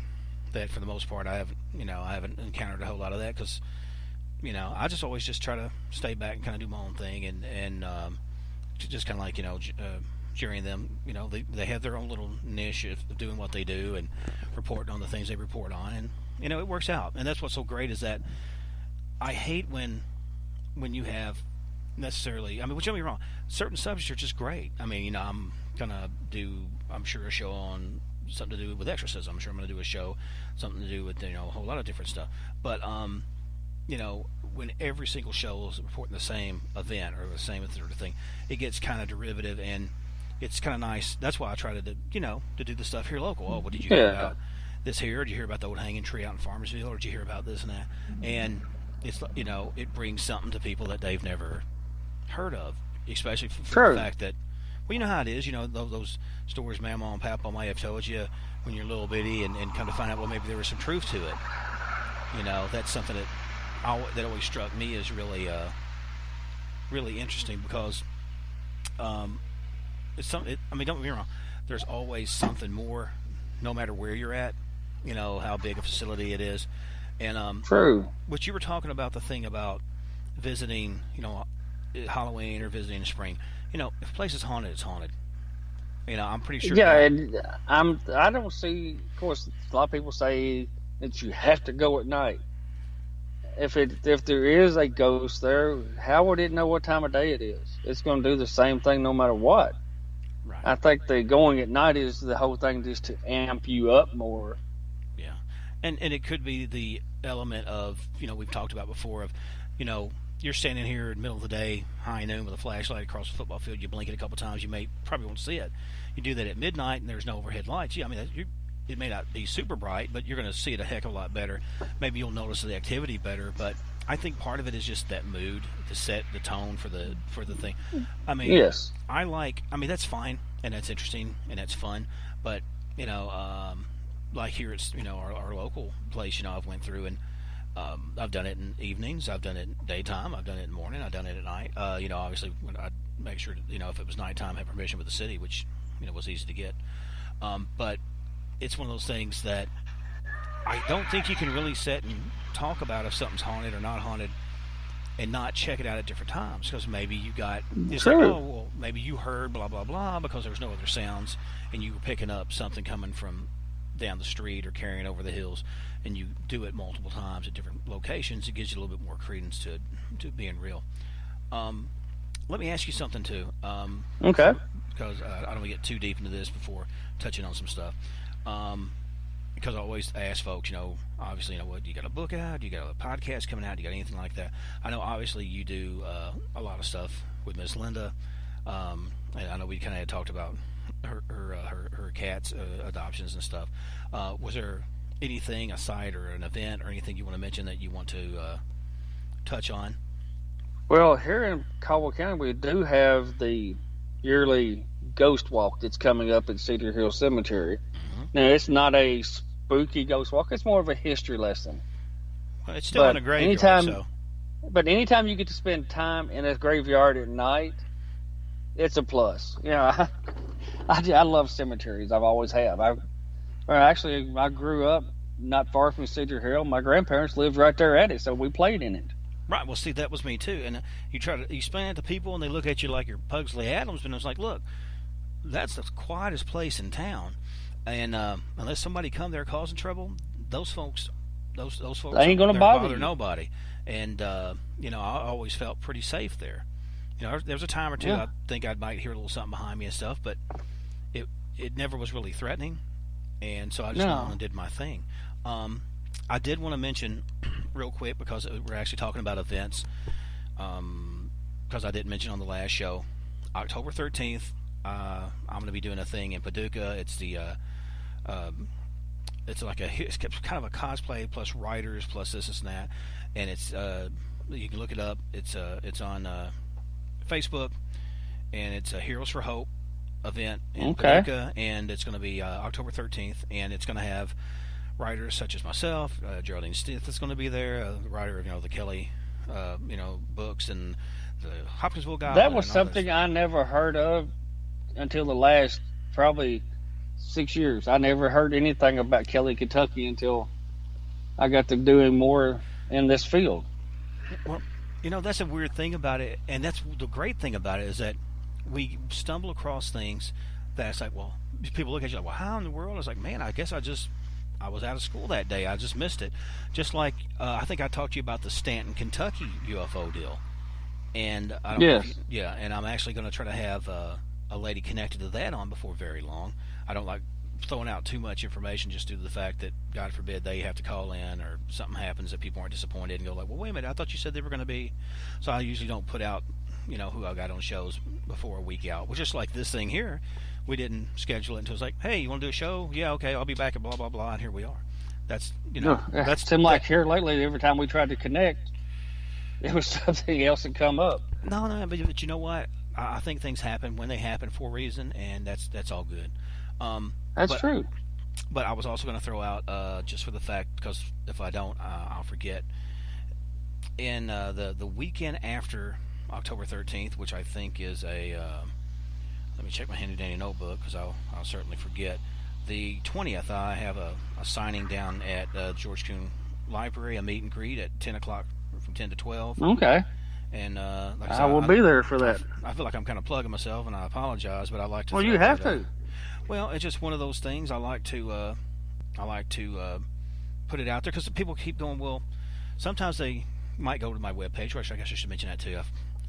that for the most part I haven't encountered a whole lot of that, because I just always just try to stay back and kind of do my own thing, and just kind of like Jerry and them, they have their own little niche of doing what they do and reporting on the things they report on, and it works out. And that's what's so great, is that I hate when you have necessarily, I mean, which don't get me wrong, certain subjects are just great. I mean, I'm gonna do, I'm sure, a show on something to do with exorcism. I'm sure I'm gonna do a show something to do with a whole lot of different stuff. But when every single show is reporting the same event or the same sort of thing, it gets kind of derivative, and it's kind of nice. That's why I try to do the stuff here local. Oh, what did you hear about this here? Did you hear about the old hanging tree out in Farmersville? Or did you hear about this and that? And it's it brings something to people that they've never heard of, especially for True. the fact that, well, you know how it is. You know, those stories Mama and Papa might have told you when you're little bitty, and come to find out, well, maybe there was some truth to it. You know, that's something that always struck me as really really interesting, because it's something. I mean, don't get me wrong. There's always something more, no matter where you're at. You know how big a facility it is, and True. what you were talking about, the thing about visiting, you know, Halloween or visiting in the spring. You know, if a place is haunted, it's haunted. You know, I'm pretty sure. Yeah, and I don't see. Of course, a lot of people say that you have to go at night. If there is a ghost there, how would it know what time of day it is? It's going to do the same thing no matter what. Right. I think the going at night is the whole thing, just to amp you up more. Yeah, and it could be the element of, you know, we've talked about before, of, you know, you're standing here in the middle of the day, high noon, with a flashlight across the football field. You blink it a couple times, probably won't see it. You do that at midnight, and there's no overhead lights. Yeah, I mean, it may not be super bright, but you're going to see it a heck of a lot better. Maybe you'll notice the activity better, but I think part of it is just that mood to set the tone for the thing. I mean, Yes. I mean, that's fine, and that's interesting, and that's fun, but, you know, like here, it's, you know, our local place, you know, I've went through, and I've done it in evenings, I've done it in daytime, I've done it in the morning, I've done it at night. You know, obviously, when I'd make sure, you know, if it was nighttime, have permission with the city, which, you know, was easy to get. But it's one of those things that I don't think you can really sit and talk about if something's haunted or not haunted and not check it out at different times, because maybe you got, it's like, oh, well, maybe you heard blah, blah, blah, because there was no other sounds, and you were picking up something coming from down the street or carrying over the hills, and you do it multiple times at different locations. It gives you a little bit more credence to being real. Let me ask you something too. Okay. Because I don't want to get too deep into this before touching on some stuff. Because I always ask folks, you know, obviously, you know, what, you got a book out, you got a podcast coming out, you got anything like that? I know obviously you do a lot of stuff with Miss Linda, and I know we kind of had talked about her cat's adoptions and stuff. Was there anything, a site or an event or anything you want to mention that you want to touch on? Well, here in Caldwell County, we do have the yearly ghost walk that's coming up at Cedar Hill Cemetery. Mm-hmm. Now, it's not a spooky ghost walk. It's more of a history lesson. Well, it's still in a graveyard, so. But anytime you get to spend time in a graveyard at night, it's a plus. You know, I love cemeteries. I've always have. I grew up not far from Cedar Hill. My grandparents lived right there at it, so we played in it. Right. Well, see, that was me too. And you explain it to people, and they look at you like you're Pugsley Adams. And I was like, look, that's the quietest place in town. And unless somebody come there causing trouble, those folks They ain't gonna bother you. Nobody. And you know, I always felt pretty safe there. You know, there was a time or two I think I might hear a little something behind me and stuff, but it never was really threatening. And so I just went on and did my thing. I did want to mention real quick, because we're actually talking about events, because I didn't mention on the last show, October 13th, I'm going to be doing a thing in Paducah. It's the it's kind of a cosplay plus writers plus this and that, and it's you can look it up. It's on Facebook, and it's a Heroes for Hope event in Paducah, and it's going to be October 13th, and it's going to have writers such as myself, Geraldine Stith is going to be there, the writer of, you know, the Kelly, you know, books, and the Hopkinsville Goblin. That was something I never heard of until the last probably 6 years. I never heard anything about Kelly, Kentucky until I got to doing more in this field. Well, you know, that's a weird thing about it, and that's the great thing about it, is that we stumble across things that it's like, well, people look at you like, well, how in the world? It's like, man, I guess I was out of school that day. I just missed it. Just like I think I talked to you about the Stanton, Kentucky UFO deal, and I don't know if and I'm actually going to try to have a lady connected to that on before very long. I don't like throwing out too much information just due to the fact that, God forbid, they have to call in or something happens that people aren't disappointed and go like, well, wait a minute, I thought you said they were going to be. So I usually don't put out, you know, who I got on shows before a week out. Well, just like this thing here, we didn't schedule it until it's like, hey, you want to do a show? Yeah, okay, I'll be back at blah, blah, blah, and here we are. That's, you know, that's seemed like here lately, every time we tried to connect, it was something else that come up. No, but you know what? I think things happen when they happen for a reason, and that's all good. That's true. But I was also going to throw out, just for the fact, because if I don't, I'll forget. In the weekend after October 13th, which I think is let me check my handy dandy notebook because I'll certainly forget. The 20th, I have a signing down at George Coon Library, a meet and greet at 10 o'clock from 10 to 12. Okay. And like I will be there for that. I feel like I'm kind of plugging myself, and I apologize, but I like to. Well, you have to. Well, it's just one of those things. I like to put it out there because people keep going. Well, sometimes they might go to my webpage, which I guess I should mention that too.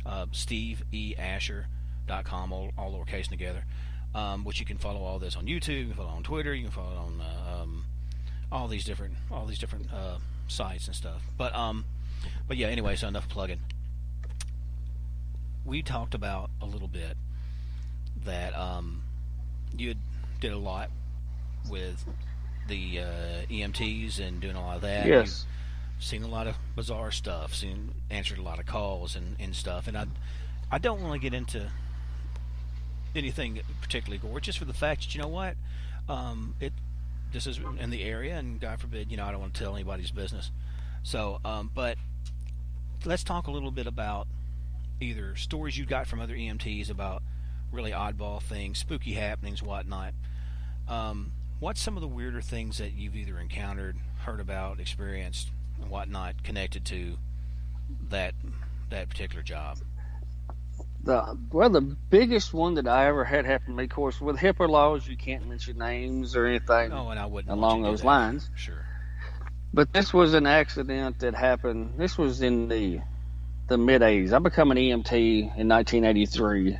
SteveEAsher.com, all lowercase together. Which you can follow all this on YouTube, you can follow on Twitter, you can follow it on all these different sites and stuff. But yeah. Anyway, so enough plugging. We talked about a little bit that you did a lot with the EMTs and doing a lot of that. Yes. You've seen a lot of bizarre stuff, answered a lot of calls and stuff. And I don't want to get into anything particularly gore, just for the fact that, you know what, this is in the area, and God forbid, I don't want to tell anybody's business. So, but let's talk a little bit about either stories you got from other EMTs about really oddball things, spooky happenings, whatnot. What's some of the weirder things that you've either encountered, heard about, experienced, and whatnot connected to that particular job? The biggest one that I ever had happen to me, of course, with HIPAA laws, you can't mention names or anything and I wouldn't along those lines. Sure. But this was an accident that happened. This was in the mid-'80s. I became an EMT in 1983.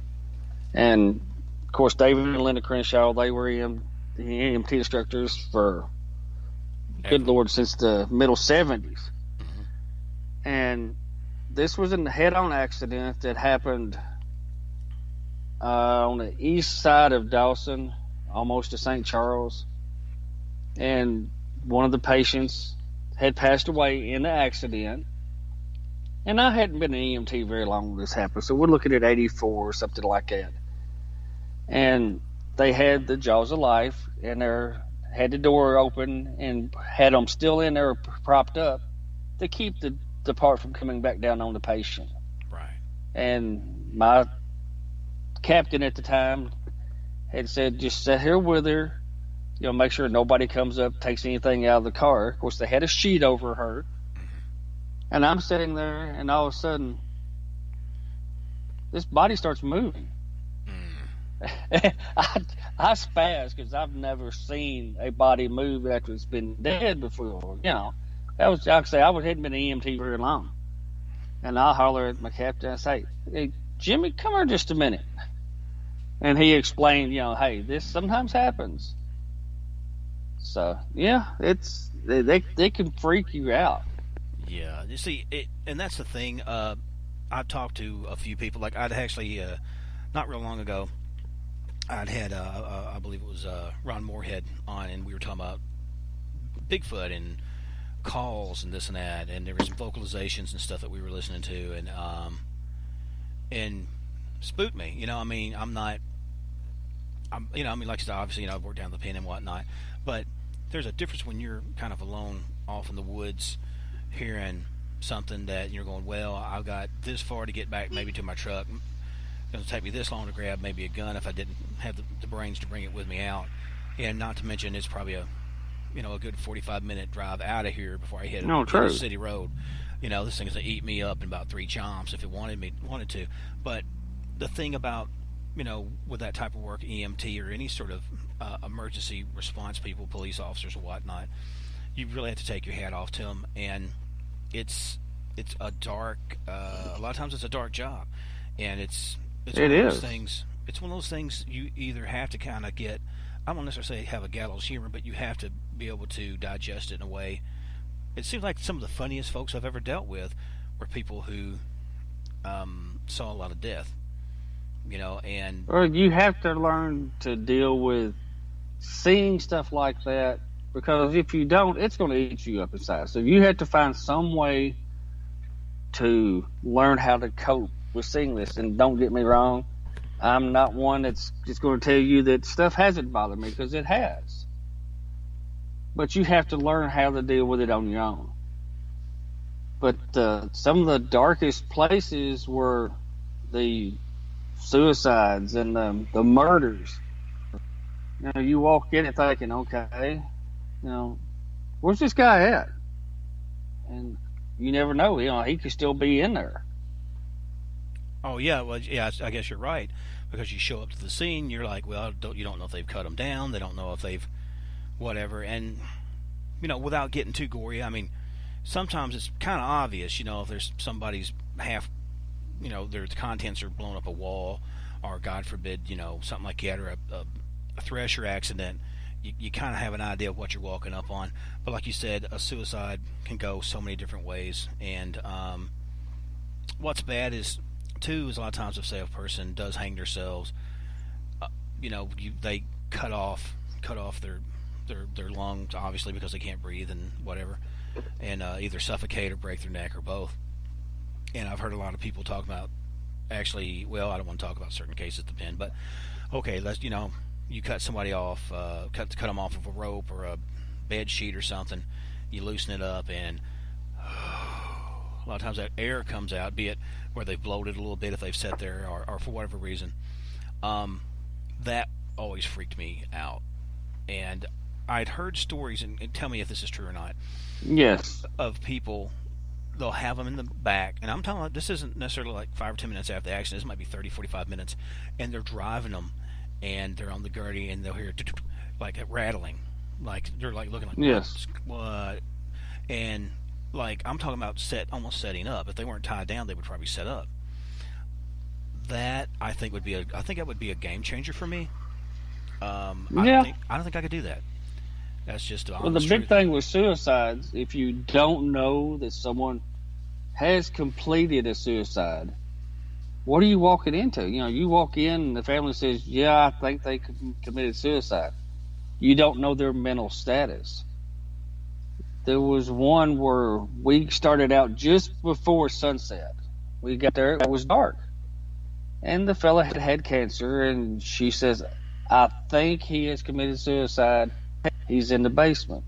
And, of course, David and Linda Crenshaw, they were the EMT instructors for, good Lord, since the middle 70s. Mm-hmm. And this was a head-on accident that happened on the east side of Dawson, almost to St. Charles. And one of the patients had passed away in the accident. And I hadn't been an EMT very long when this happened, so we're looking at 84 or something like that. And they had the jaws of life, and they had the door open and had them still in there propped up to keep the part from coming back down on the patient. Right. And my captain at the time had said, just sit here with her, make sure nobody comes up, takes anything out of the car. Of course, they had a sheet over her. And I'm sitting there, and all of a sudden, this body starts moving. I spazzed because I've never seen a body move after it's been dead before. That was, like I say, I hadn't been an EMT very long. And I holler at my captain. I say, "Hey, Jimmy, come here just a minute." And he explained, hey, this sometimes happens. So yeah, they can freak you out. Yeah, you see, and that's the thing. I've talked to a few people. Like I'd actually, not real long ago, I'd had, I believe it was Ron Moorhead on, and we were talking about Bigfoot and calls and this and that, and there were some vocalizations and stuff that we were listening to, and spooked me. Like I said, obviously, I've worked down the pen and whatnot, but there's a difference when you're kind of alone off in the woods, hearing something that you're going, well, I've got this far to get back maybe to my truck. It's going to take me this long to grab maybe a gun if I didn't have the brains to bring it with me out. And not to mention it's probably a good 45-minute drive out of here before I hit a city road. This thing is going to eat me up in about 3 chomps if it wanted to. But the thing about, with that type of work, EMT or any sort of emergency response people, police officers or whatnot, you really have to take your hat off to them. And it's a dark, a lot of times it's a dark job, and it's one of those things. It's one of those things you either have to kind of get, I won't necessarily say have a gallows humor, but you have to be able to digest it in a way. It seems like some of the funniest folks I've ever dealt with were people who saw a lot of death, and or you have to learn to deal with seeing stuff like that. Because if you don't, it's going to eat you up inside. So you have to find some way to learn how to cope with seeing this. And don't get me wrong, I'm not one that's just going to tell you that stuff hasn't bothered me, because it has. But you have to learn how to deal with it on your own. But some of the darkest places were the suicides and the murders. You know, you walk in and thinking, okay, you know, where's this guy at? And you never know. You know, he could still be in there. Oh yeah, well yeah, I guess you're right, because you show up to the scene, you're like, well, you don't know if they've cut them down, they don't know if they've whatever, and you know, without getting too gory, I mean, sometimes it's kind of obvious, you know, if there's somebody's half, you know, their contents are blown up a wall, or God forbid, you know, something like that, or a thresher accident. You kind of have an idea of what you're walking up on. But like you said, a suicide can go so many different ways. And what's bad is, too, is a lot of times if, say, a person does hang themselves, you know, they cut off their lungs, obviously, because they can't breathe and whatever, and either suffocate or break their neck or both. And I've heard a lot of people talk about, actually, well, I don't want to talk about certain cases at the pen, but okay, let's, you know, you cut somebody off, cut them off of a rope or a bed sheet or something, you loosen it up, and a lot of times that air comes out, be it where they've bloated a little bit if they've sat there, or for whatever reason. That always freaked me out. And I'd heard stories, and tell me if this is true or not. Yes. Of people, they'll have them in the back, and I'm talking about, this isn't necessarily like 5 or 10 minutes after the accident, this might be 30, 45 minutes, and they're driving them, and they're on the gurney, and they'll hear like rattling, like they're like looking like, yes, what? And like, I'm talking about almost setting up. If they weren't tied down, they would probably set up. That I think that would be a game changer for me. I don't think I could do that. That's just well, the big thing with suicides, if you don't know that someone has completed a suicide, what are you walking into? You know, you walk in and the family says, yeah, I think they committed suicide. You don't know their mental status. There was one where we started out just before sunset. We got there, it was dark. And the fella had cancer, and she says, I think he has committed suicide. He's in the basement.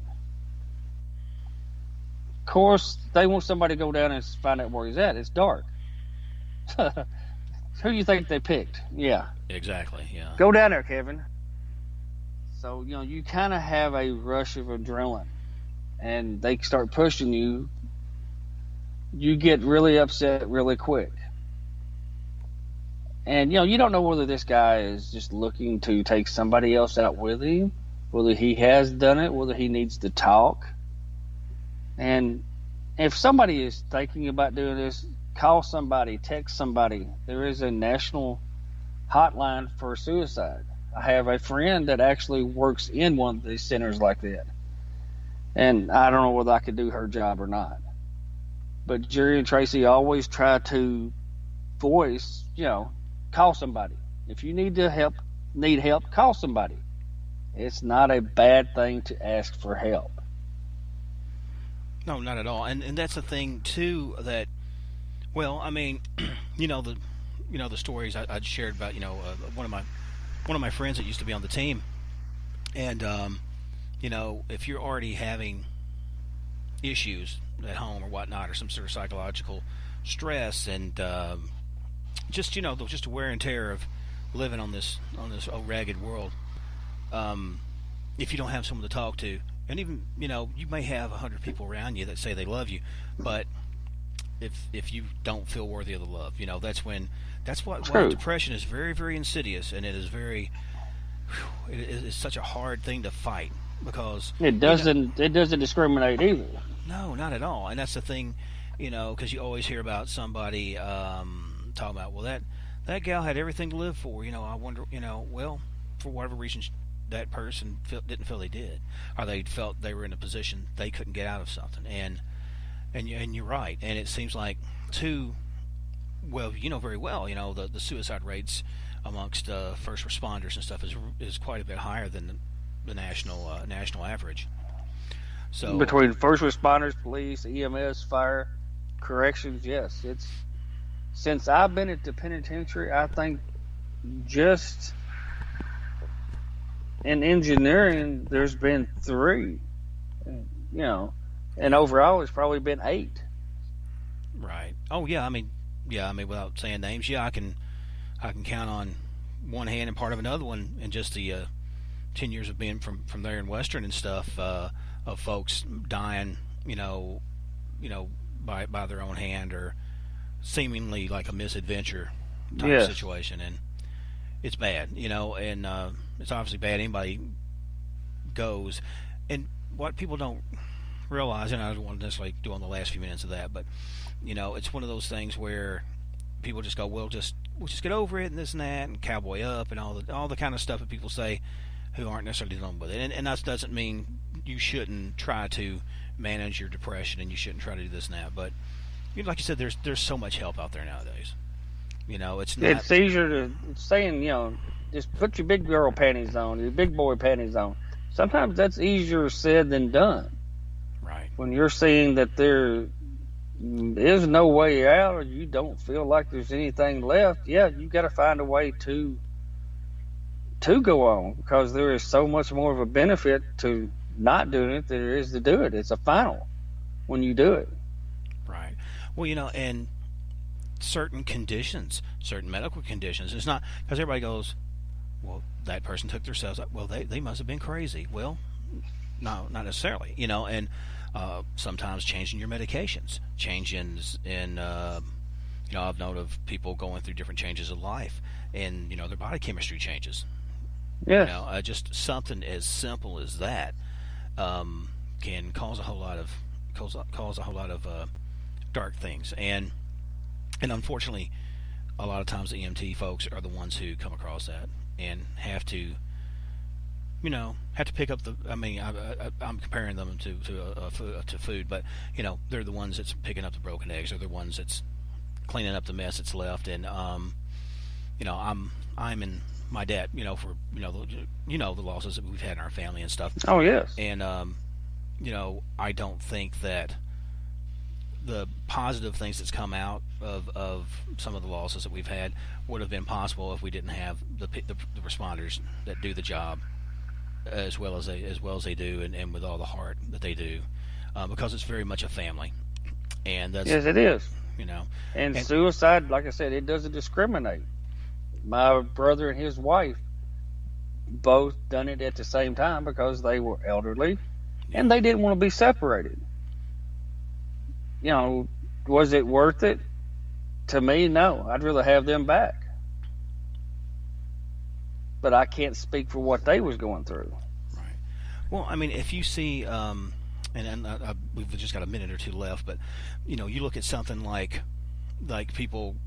Of course, they want somebody to go down and find out where he's at. It's dark. Who do you think they picked? Yeah. Exactly, yeah. Go down there, Kevin. So, you know, you kind of have a rush of adrenaline, and they start pushing you. You get really upset really quick. And, you know, you don't know whether this guy is just looking to take somebody else out with him, whether he has done it, whether he needs to talk. And if somebody is thinking about doing this, call somebody, text somebody. There is a national hotline for suicide. I have a friend that actually works in one of these centers like that. And I don't know whether I could do her job or not. But Jerry and Tracy always try to voice, you know, call somebody. If you need help, call somebody. It's not a bad thing to ask for help. No, not at all. And that's the thing too, that, well, I mean, the stories I'd shared about, one of my friends that used to be on the team, and if you're already having issues at home or whatnot, or some sort of psychological stress, and just a wear and tear of living on this ragged world, if you don't have someone to talk to, and even you may have 100 people around you that say they love you, but if you don't feel worthy of the love, that's why depression is very, very insidious, and it is such a hard thing to fight, because it doesn't discriminate either. No, not at all. And that's the thing, because you always hear about somebody talking about, well, that gal had everything to live for. I wonder, well, for whatever reason, that person didn't feel they did, or they felt they were in a position they couldn't get out of something. And you're right. And it seems like, too, well, very well, the suicide rates amongst first responders and stuff is quite a bit higher than the national average. So between first responders, police, EMS, fire, corrections, yes. It's since I've been at the penitentiary, I think just in engineering, there's been 3, and overall, it's probably been 8. Right. Oh yeah. I mean, without saying names, I can count on one hand and part of another one in just the 10 years of being from there in Western and stuff, of folks dying, by their own hand, or seemingly like a misadventure type situation, and it's bad, and it's obviously bad. Anybody goes, and what people don't realize, and I don't want to necessarily do on the last few minutes of that, but it's one of those things where people just go, we'll just get over it and this and that, and cowboy up, and all the kind of stuff that people say who aren't necessarily dealing with it, and that doesn't mean you shouldn't try to manage your depression and you shouldn't try to do this and that, but like you said, there's so much help out there nowadays. It's not. It's easier to saying, just put your big girl panties on, your big boy panties on. Sometimes that's easier said than done. Right. When you're seeing that there is no way out, or you don't feel like there's anything left, you got to find a way to go on, because there is so much more of a benefit to not doing it than there is to do it. It's a final when you do it. Right. Well, and certain conditions, certain medical conditions, it's not because everybody goes, well, that person took themselves up. Well, they must have been crazy. Well, no, not necessarily. And sometimes changing your medications, changes in, I've known of people going through different changes of life, and their body chemistry changes. Yeah. Just something as simple as that can cause a whole lot of dark things, and unfortunately, a lot of times the EMT folks are the ones who come across that and have to pick up the. I mean, I'm comparing them to food, but they're the ones that's picking up the broken eggs. They're the ones that's cleaning up the mess that's left, and I'm in my debt, for the losses that we've had in our family and stuff. Oh yes. And I don't think that the positive things that's come out of some of the losses that we've had would have been possible if we didn't have the responders that do the job as well as they do, and with all the heart that they do, because it's very much a family, and that's, yes, it is. And suicide, like I said, it doesn't discriminate. My brother and his wife both done it at the same time because they were elderly and they didn't want to be separated. Was it worth it? To me, no. I'd rather have them back. But I can't speak for what they was going through. Right. Well, I mean, if you see, we've just got a minute or two left, but you look at something like people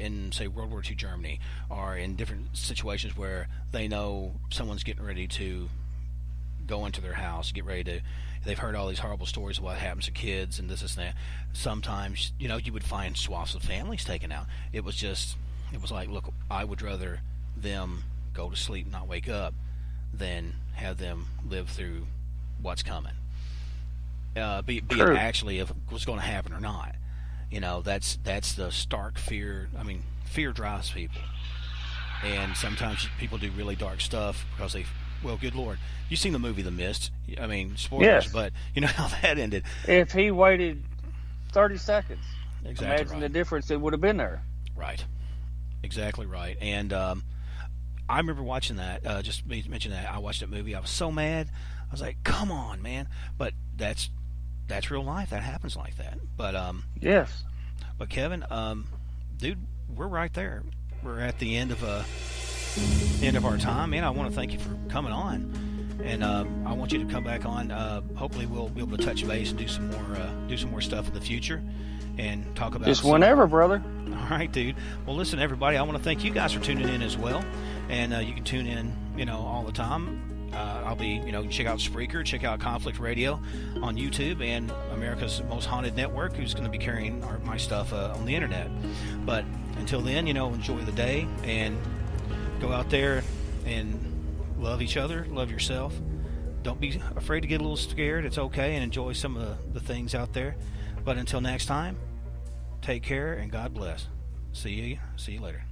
in, say, World War II Germany, or in different situations where they know someone's getting ready to go into their house, they've heard all these horrible stories of what happens to kids and this and that. Sometimes, you would find swaths of families taken out. It was like, look, I would rather them go to sleep and not wake up than have them live through what's coming. Be it actually if it was going to happen or not. That's the stark fear. I mean, fear drives people, and sometimes people do really dark stuff because good Lord, you've seen the movie The Mist. I mean, spoilers, yes. But you know how that ended. If he waited 30 seconds, exactly imagine right. The difference it would have been there. Right, exactly right. And I remember watching that. Just mention that I watched that movie. I was so mad. I was like, "Come on, man!" But that's real life. That happens like that. But yes. But Kevin, dude, we're right there. We're at the end of our time, man. I want to thank you for coming on, and I want you to come back on. Hopefully, we'll be able to touch base and do some more stuff in the future, and talk about just whenever, brother. All right, dude. Well, listen, everybody. I want to thank you guys for tuning in as well, and you can tune in, all the time. I'll be, check out Spreaker, check out Conflict Radio on YouTube, and America's Most Haunted Network, who's going to be carrying my stuff on the internet. But until then, enjoy the day and go out there and love each other, love yourself. Don't be afraid to get a little scared. It's okay, and enjoy some of the things out there. But until next time, Take care and God bless. See you later.